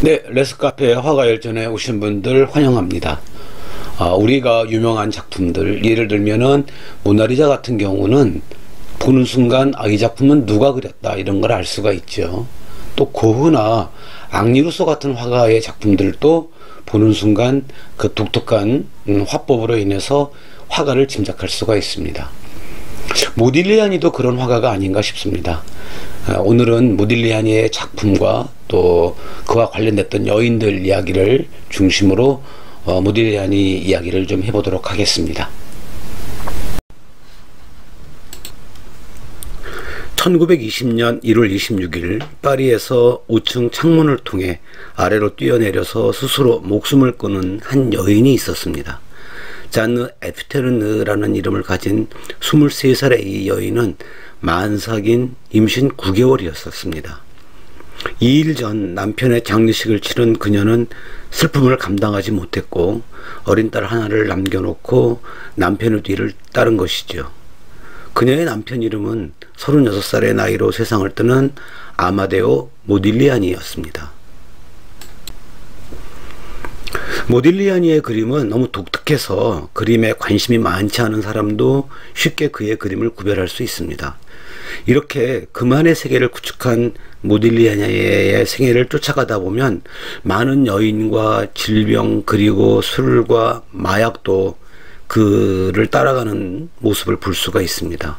네, 레스카페 화가열전에 오신 분들 환영합니다. 우리가 유명한 작품들, 예를 들면은 모나리자 같은 경우는 보는 순간 이 작품은 누가 그렸다 이런 걸 알 수가 있죠. 또 고흐나 앙리루소 같은 화가의 작품들도 보는 순간 그 독특한 화법으로 인해서 화가를 짐작할 수가 있습니다. 모딜리아니도 그런 화가가 아닌가 싶습니다. 오늘은 모딜리아니의 작품과 또 그와 관련됐던 여인들 이야기를 중심으로 모딜리아니 이야기를 좀 해보도록 하겠습니다. 1920년 1월 26일 파리에서 5층 창문을 통해 아래로 뛰어내려서 스스로 목숨을 끊은 한 여인이 있었습니다. 자느 에프테르느라는 이름을 가진 23살의 이 여인은 만삭인 임신 9개월이었습니다. 2일 전 남편의 장례식을 치른 그녀는 슬픔을 감당하지 못했고 어린 딸 하나를 남겨놓고 남편의 뒤를 따른 것이죠. 그녀의 남편 이름은 36살의 나이로 세상을 뜨는 아마데오 모딜리아니였습니다. 모딜리아니의 그림은 너무 독특해서 그림에 관심이 많지 않은 사람도 쉽게 그의 그림을 구별할 수 있습니다. 이렇게 그만의 세계를 구축한 모딜리아니의 생애를 쫓아가다 보면 많은 여인과 질병 그리고 술과 마약도 그를 따라가는 모습을 볼 수가 있습니다.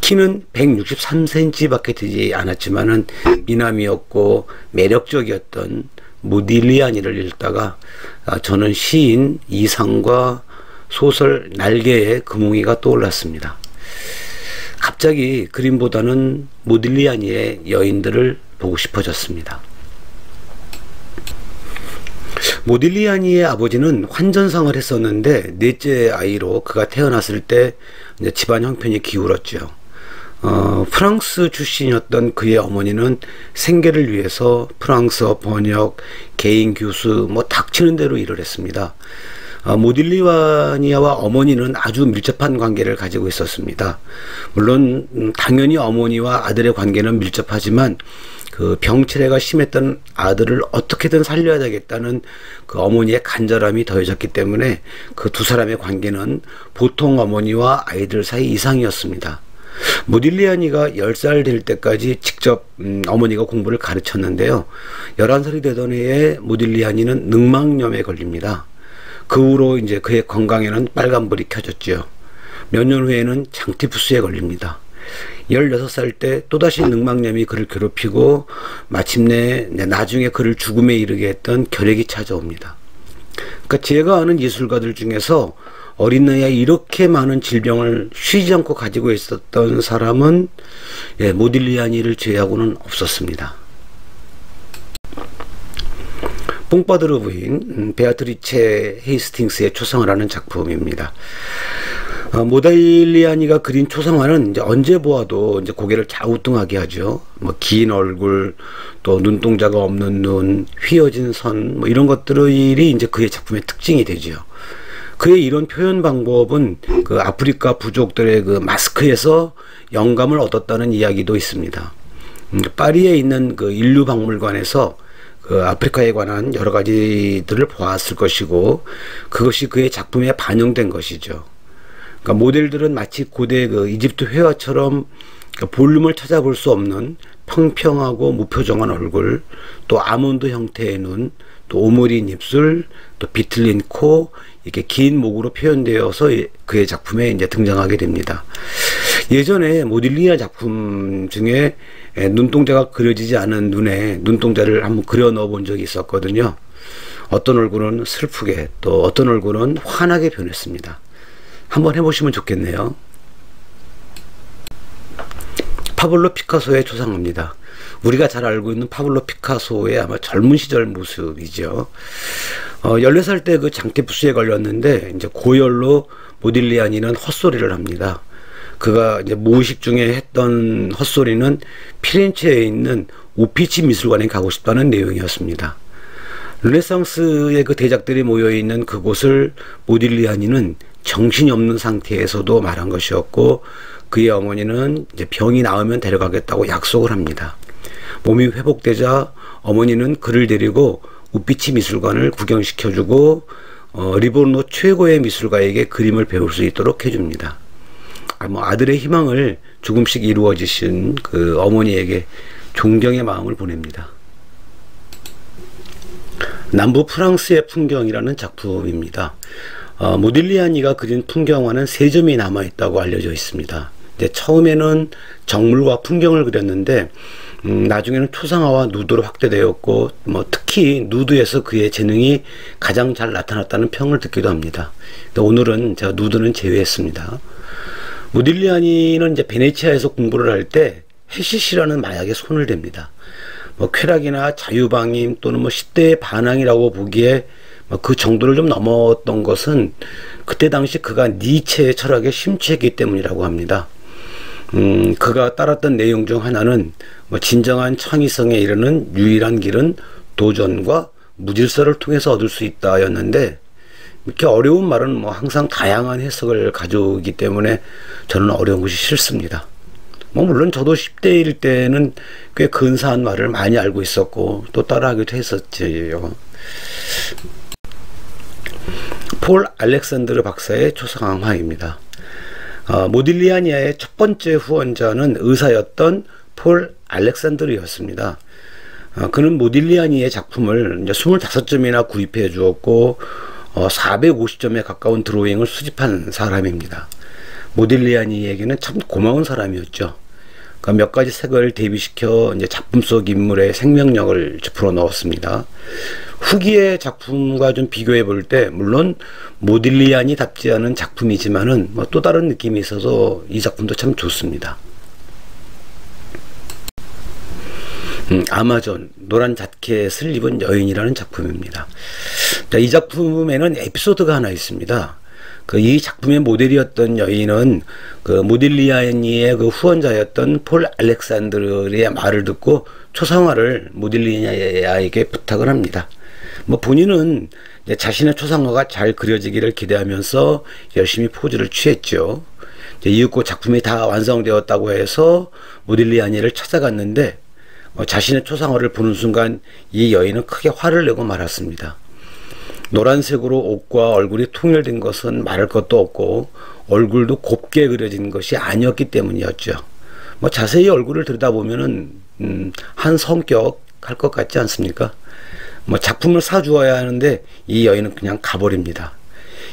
키는 163cm 밖에 되지 않았지만은 미남이었고 매력적이었던 모딜리아니를 읽다가 저는 시인 이상과 소설 날개의 금웅이가 떠올랐습니다. 갑자기 그림보다는 모딜리아니의 여인들을 보고 싶어졌습니다. 모딜리아니의 아버지는 환전상을 했었는데 넷째 아이로 그가 태어났을 때 이제 집안 형편이 기울었죠. 프랑스 출신이었던 그의 어머니는 생계를 위해서 프랑스어 번역, 개인 교수, 닥치는 대로 일을 했습니다. 모딜리아니와 어머니는 아주 밀접한 관계를 가지고 있었습니다. 물론 당연히 어머니와 아들의 관계는 밀접하지만 그 병치레가 심했던 아들을 어떻게든 살려야 되겠다는 그 어머니의 간절함이 더해졌기 때문에 그 두 사람의 관계는 보통 어머니와 아이들 사이 이상이었습니다. 모딜리아니가 10살 될 때까지 직접 어머니가 공부를 가르쳤는데요. 11살이 되던 해에 모딜리아니는 늑막염에 걸립니다. 그 후로 이제 그의 건강에는 빨간불이 켜졌죠. 몇 년 후에는 장티푸스에 걸립니다. 16살 때 또다시 늑막염이 그를 괴롭히고 마침내 나중에 그를 죽음에 이르게 했던 결핵이 찾아옵니다. 그러니까 제가 아는 예술가들 중에서 어린 나이에 이렇게 많은 질병을 쉬지 않고 가지고 있었던 사람은 모딜리아니를 제외하고는 없었습니다. 뽕파드르 부인 베아트리체 헤이스팅스의 초상화라는 작품입니다. 모딜리아니가 그린 초상화는 이제 언제 보아도 이제 고개를 갸우뚱하게 하죠. 긴 얼굴, 또 눈동자가 없는 눈, 휘어진 선, 이런 것들이 이제 그의 작품의 특징이 되죠. 그의 이런 표현 방법은 그 아프리카 부족들의 그 마스크에서 영감을 얻었다는 이야기도 있습니다. 파리에 있는 그 인류 박물관에서 그 아프리카에 관한 여러 가지들을 보았을 것이고 그것이 그의 작품에 반영된 것이죠. 그러니까 모델들은 마치 고대 그 이집트 회화처럼 볼륨을 찾아볼 수 없는 평평하고 무표정한 얼굴, 또 아몬드 형태의 눈, 또 오므린 입술, 또 비틀린 코, 이렇게 긴 목으로 표현되어서 그의 작품에 이제 등장하게 됩니다. 예전에 모딜리아 작품 중에 눈동자가 그려지지 않은 눈에 눈동자를 한번 그려 넣어 본 적이 있었거든요. 어떤 얼굴은 슬프게 또 어떤 얼굴은 환하게 변했습니다. 한번 해보시면 좋겠네요. 파블로 피카소의 초상화입니다. 우리가 잘 알고 있는 파블로 피카소의 아마 젊은 시절 모습이죠. 14살 때 그 장티푸스에 걸렸는데 이제 고열로 모딜리아니는 헛소리를 합니다. 그가 이제 무의식 중에 했던 헛소리는 피렌체에 있는 우피치 미술관에 가고 싶다는 내용이었습니다. 르네상스의 그 대작들이 모여있는 그곳을 모딜리아니는 정신이 없는 상태에서도 말한 것이었고 그의 어머니는 이제 병이 나으면 데려가겠다고 약속을 합니다. 몸이 회복되자 어머니는 그를 데리고 우피치 미술관을 구경시켜주고 리보르노 최고의 미술가에게 그림을 배울 수 있도록 해줍니다. 아들의 희망을 조금씩 이루어지신 그 어머니에게 존경의 마음을 보냅니다. 남부 프랑스의 풍경이라는 작품입니다. 모딜리아니가 그린 풍경화는 3점이 남아있다고 알려져 있습니다. 처음에는 정물과 풍경을 그렸는데 나중에는 초상화와 누드로 확대되었고 특히 누드에서 그의 재능이 가장 잘 나타났다는 평을 듣기도 합니다. 오늘은 제가 누드는 제외했습니다. 모딜리아니는 이제 베네치아에서 공부를 할 때 해시시라는 마약에 손을 댑니다. 쾌락이나 자유방임 또는 10대의 반항이라고 보기에 그 정도를 좀 넘었던 것은 그때 당시 그가 니체의 철학에 심취했기 때문이라고 합니다. 그가 따랐던 내용 중 하나는 진정한 창의성에 이르는 유일한 길은 도전과 무질서를 통해서 얻을 수 있다 였는데, 이렇게 어려운 말은 항상 다양한 해석을 가져오기 때문에 저는 어려운 것이 싫습니다. 물론 저도 10대일 때는 꽤 근사한 말을 많이 알고 있었고 또 따라하기도 했었지요. 폴 알렉산드르 박사의 초상화입니다. 모딜리아니의 첫 번째 후원자는 의사였던 폴 알렉산드르였습니다. 그는 모딜리아니의 작품을 이제 25점이나 구입해 주었고 450점에 가까운 드로잉을 수집한 사람입니다. 모딜리아니에게는 참 고마운 사람이었죠. 그러니까 몇 가지 색을 대비시켜 이제 작품 속 인물의 생명력을 불어넣었습니다. 후기의 작품과 좀 비교해 볼 때 물론 모딜리아니답지 않은 작품이지만은 또 다른 느낌이 있어서 이 작품도 참 좋습니다. 아마존 노란 자켓을 입은 여인이라는 작품입니다. 이 작품에는 에피소드가 하나 있습니다. 이 작품의 모델이었던 여인은 모딜리아니의 후원자였던 폴 알렉산드르의 말을 듣고 초상화를 모딜리아니에게 부탁을 합니다. 본인은 자신의 초상화가 잘 그려지기를 기대하면서 열심히 포즈를 취했죠. 이윽고 작품이 다 완성되었다고 해서 모딜리아니를 찾아갔는데 자신의 초상화를 보는 순간 이 여인은 크게 화를 내고 말았습니다. 노란색으로 옷과 얼굴이 통일된 것은 말할 것도 없고 얼굴도 곱게 그려진 것이 아니었기 때문이었죠. 자세히 얼굴을 들여다보면은 한 성격 할 것 같지 않습니까? 작품을 사주어야 하는데 이 여인은 그냥 가버립니다.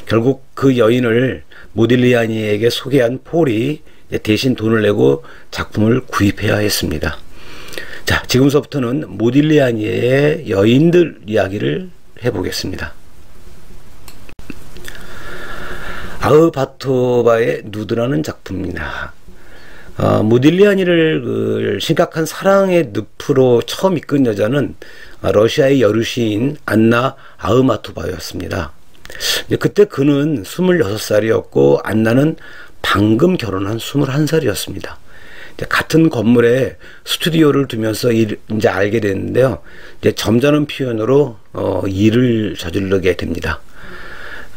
결국 그 여인을 모딜리아니에게 소개한 폴이 대신 돈을 내고 작품을 구입해야 했습니다. 자, 지금서부터는 모딜리아니의 여인들 이야기를 해보겠습니다. 아흐바토바의 누드라는 작품입니다. 모딜리아니를 심각한 사랑의 늪으로 처음 이끈 여자는 러시아의 여류시인 안나 아흐마토바였습니다. 그때 그는 26살이었고 안나는 방금 결혼한 21살이었습니다. 같은 건물에 스튜디오를 두면서 이제 알게 됐는데요. 점잖은 표현으로 일을 저지르게 됩니다.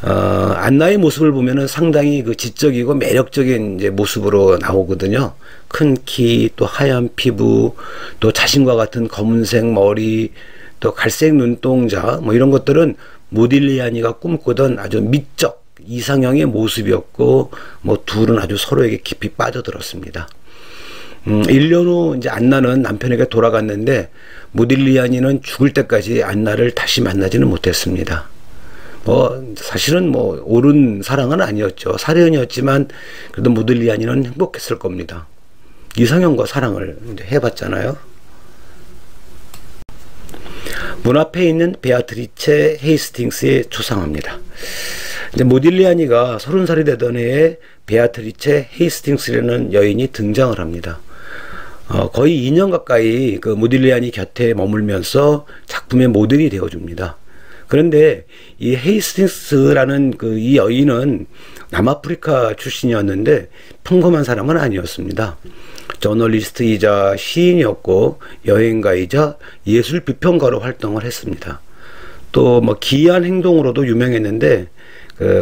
안나의 모습을 보면은 상당히 지적이고 매력적인 이제 모습으로 나오거든요. 큰 키, 또 하얀 피부, 또 자신과 같은 검은색 머리, 또 갈색 눈동자, 이런 것들은 모딜리아니가 꿈꾸던 아주 미적 이상형의 모습이었고, 둘은 아주 서로에게 깊이 빠져들었습니다. 1년 후 이제 안나는 남편에게 돌아갔는데 모딜리아니는 죽을 때까지 안나를 다시 만나지는 못했습니다. 사실은 옳은 사랑은 아니었죠. 사련이었지만 그래도 모딜리아니는 행복했을 겁니다. 이상형과 사랑을 이제 해봤잖아요. 문 앞에 있는 베아트리체 헤이스팅스의 초상화입니다. 이제 모딜리아니가 30살이 되던 해에 베아트리체 헤이스팅스라는 여인이 등장을 합니다. 거의 2년 가까이 모딜리아니 곁에 머물면서 작품의 모델이 되어줍니다. 그런데 이 헤이스팅스라는 이 여인은 남아프리카 출신이었는데 평범한 사람은 아니었습니다. 저널리스트이자 시인이었고 여행가이자 예술 비평가로 활동을 했습니다. 또 기이한 행동으로도 유명했는데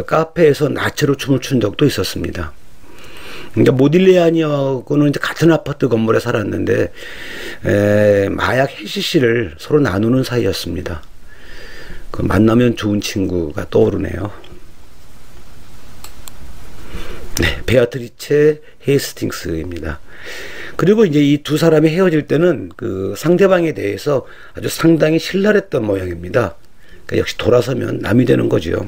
카페에서 나체로 춤을 춘 적도 있었습니다. 그러니까 모딜리아니하고는 이제 같은 아파트 건물에 살았는데 마약 해시시를 서로 나누는 사이였습니다. 그 만나면 좋은 친구가 떠오르네요. 네, 베아트리체 헤이스팅스입니다. 그리고 이제 이 두 사람이 헤어질 때는 그 상대방에 대해서 아주 상당히 신랄했던 모양입니다. 그러니까 역시 돌아서면 남이 되는 거죠.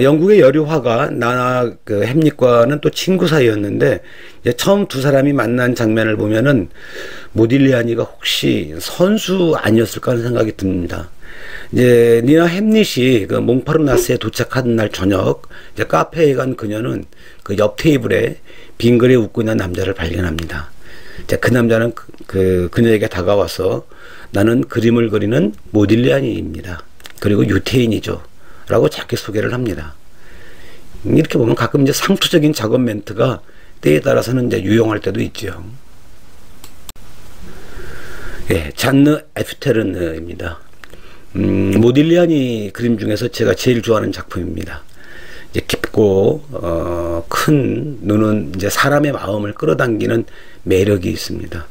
영국의 여류화가 나나 그 햄릿과는 또 친구 사이였는데, 이제 처음 두 사람이 만난 장면을 보면은 모딜리아니가 혹시 선수 아니었을까 하는 생각이 듭니다. 이제 니나 햄릿이 그 몽파르나스에 도착한 날 저녁, 이제 카페에 간 그녀는 그 옆 테이블에 빙그레 웃고 있는 남자를 발견합니다. 이제 그 남자는 그녀에게 다가와서 나는 그림을 그리는 모딜리아니입니다. 그리고 유태인이죠. 라고 자기 소개를 합니다. 이렇게 보면 가끔 이제 상투적인 작업 멘트가 때에 따라서는 이제 유용할 때도 있죠. 예, 잔느 에프테르느입니다. 모딜리아니 그림 중에서 제가 제일 좋아하는 작품입니다. 이제 깊고 큰 눈은 이제 사람의 마음을 끌어당기는 매력이 있습니다.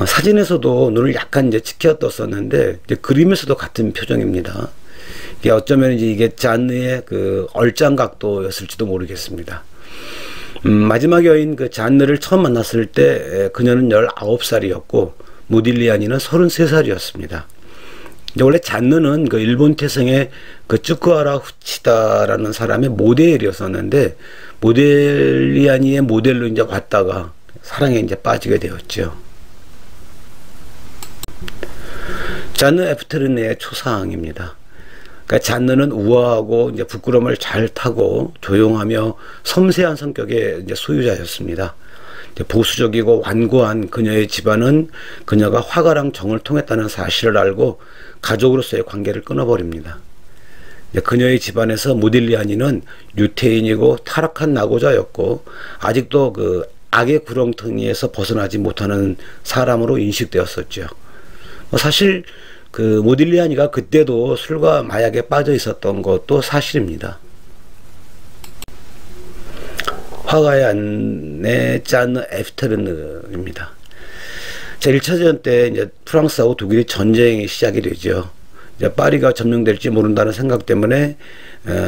사진에서도 눈을 약간 이제 치켜떴었는데 이제 그림에서도 같은 표정입니다. 이게 어쩌면 이게 잔느의 그 얼짱 각도였을지도 모르겠습니다. 마지막 여인 그 잔느를 처음 만났을 때 그녀는 19살이었고 모딜리아니는 33살이었습니다. 원래 잔느는 그 일본 태생의 그 쯔쿠하라 후치다라는 사람의 모델이었었는데, 모델리아니의 모델로 이제 왔다가 사랑에 이제 빠지게 되었죠. 잔느 에프테르네의 초상입니다. 그러니까 잔느는 우아하고 이제 부끄러움을 잘 타고 조용하며 섬세한 성격의 이제 소유자였습니다. 보수적이고 완고한 그녀의 집안은 그녀가 화가랑 정을 통했다는 사실을 알고 가족으로서의 관계를 끊어버립니다. 그녀의 집안에서 모딜리아니는 유태인이고 타락한 낙오자였고 아직도 그 악의 구렁텅이에서 벗어나지 못하는 사람으로 인식되었었죠. 사실 그 모딜리아니가 그때도 술과 마약에 빠져 있었던 것도 사실입니다. 화가의 아내 잔느 에프테르느입니다. 자, 1차 대전 때 이제 프랑스하고 독일이 전쟁이 시작이 되죠. 이제 파리가 점령될지 모른다는 생각 때문에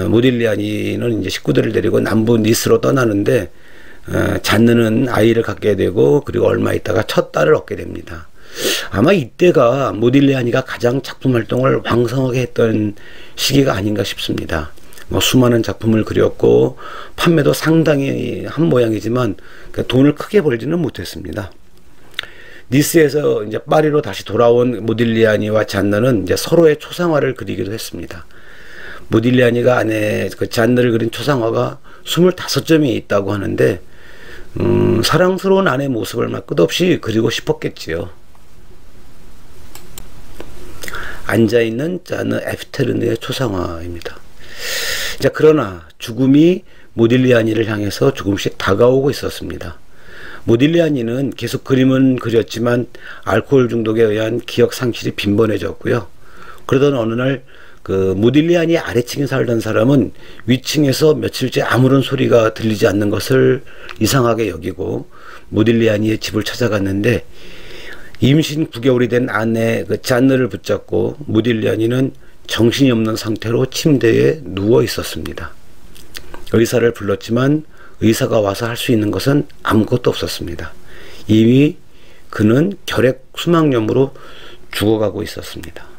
모딜리아니는 이제 식구들을 데리고 남부 니스로 떠나는데 잔느는 아이를 갖게 되고 그리고 얼마 있다가 첫 딸을 얻게 됩니다. 아마 이때가 모딜리아니가 가장 작품 활동을 왕성하게 했던 시기가 아닌가 싶습니다. 수많은 작품을 그렸고 판매도 상당히 한 모양이지만 돈을 크게 벌지는 못했습니다. 니스에서 이제 파리로 다시 돌아온 모딜리아니와 잔느는 이제 서로의 초상화를 그리기도 했습니다. 모딜리아니가 아내 그 잔느를 그린 초상화가 25점이 있다고 하는데 사랑스러운 아내의 모습을 막 끝없이 그리고 싶었겠지요. 앉아있는 잔느 에프테르느의 초상화입니다. 자, 그러나 죽음이 모딜리아니를 향해서 조금씩 다가오고 있었습니다. 모딜리아니는 계속 그림은 그렸지만 알코올 중독에 의한 기억 상실이 빈번해졌고요. 그러던 어느 날 그 모딜리아니 아래층에 살던 사람은 위층에서 며칠째 아무런 소리가 들리지 않는 것을 이상하게 여기고 모딜리아니의 집을 찾아갔는데 임신 9개월이 된 아내 그 잔느를 붙잡고 모딜리아니는 정신이 없는 상태로 침대에 누워 있었습니다. 의사를 불렀지만 의사가 와서 할 수 있는 것은 아무것도 없었습니다. 이미 그는 결핵 수막염으로 죽어가고 있었습니다.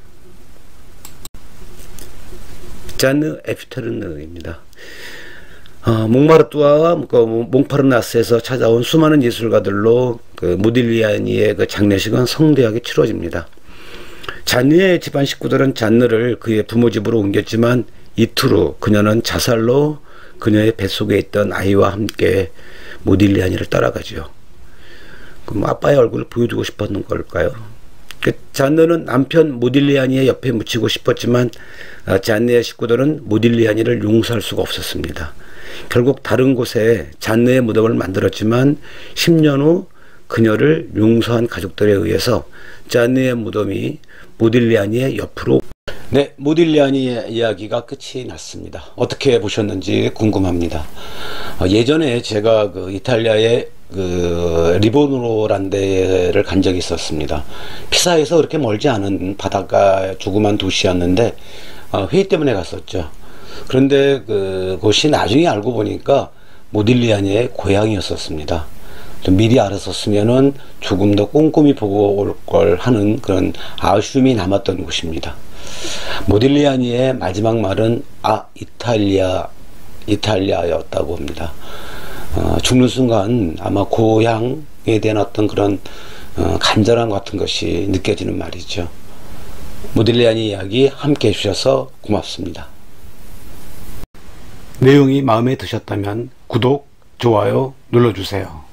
잔느 에프테르느입니다. 몽마르투와 몽파르나스에서 찾아온 수많은 예술가들로 그 모딜리아니의 그 장례식은 성대하게 치러집니다. 잔느의 집안 식구들은 잔느를 그의 부모 집으로 옮겼지만 이틀 후 그녀는 자살로 그녀의 뱃속에 있던 아이와 함께 모딜리아니를 따라가죠. 그럼 아빠의 얼굴을 보여주고 싶었는 걸까요? 잔느는 남편 모딜리아니의 옆에 묻히고 싶었지만 잔느의 식구들은 모딜리아니를 용서할 수가 없었습니다. 결국 다른 곳에 잔느의 무덤을 만들었지만 10년 후 그녀를 용서한 가족들에 의해서 잔느의 무덤이 모딜리아니의 옆으로 네, 모딜리아니 이야기가 끝이 났습니다. 어떻게 보셨는지 궁금합니다. 예전에 제가 그 이탈리아의 그 리보노라는 데를 간 적이 있었습니다. 피사에서 그렇게 멀지 않은 바닷가 조그만 도시였는데 회의 때문에 갔었죠. 그런데 그곳이 나중에 알고 보니까 모딜리아니의 고향이었었습니다. 좀 미리 알았었으면은 조금 더 꼼꼼히 보고 올 걸 하는 그런 아쉬움이 남았던 곳입니다. 모딜리아니의 마지막 말은 이탈리아였다고 합니다. 죽는 순간 아마 고향에 대한 어떤 그런 간절함 같은 것이 느껴지는 말이죠. 모딜리아니 이야기 함께 해주셔서 고맙습니다. 내용이 마음에 드셨다면 구독, 좋아요 눌러주세요.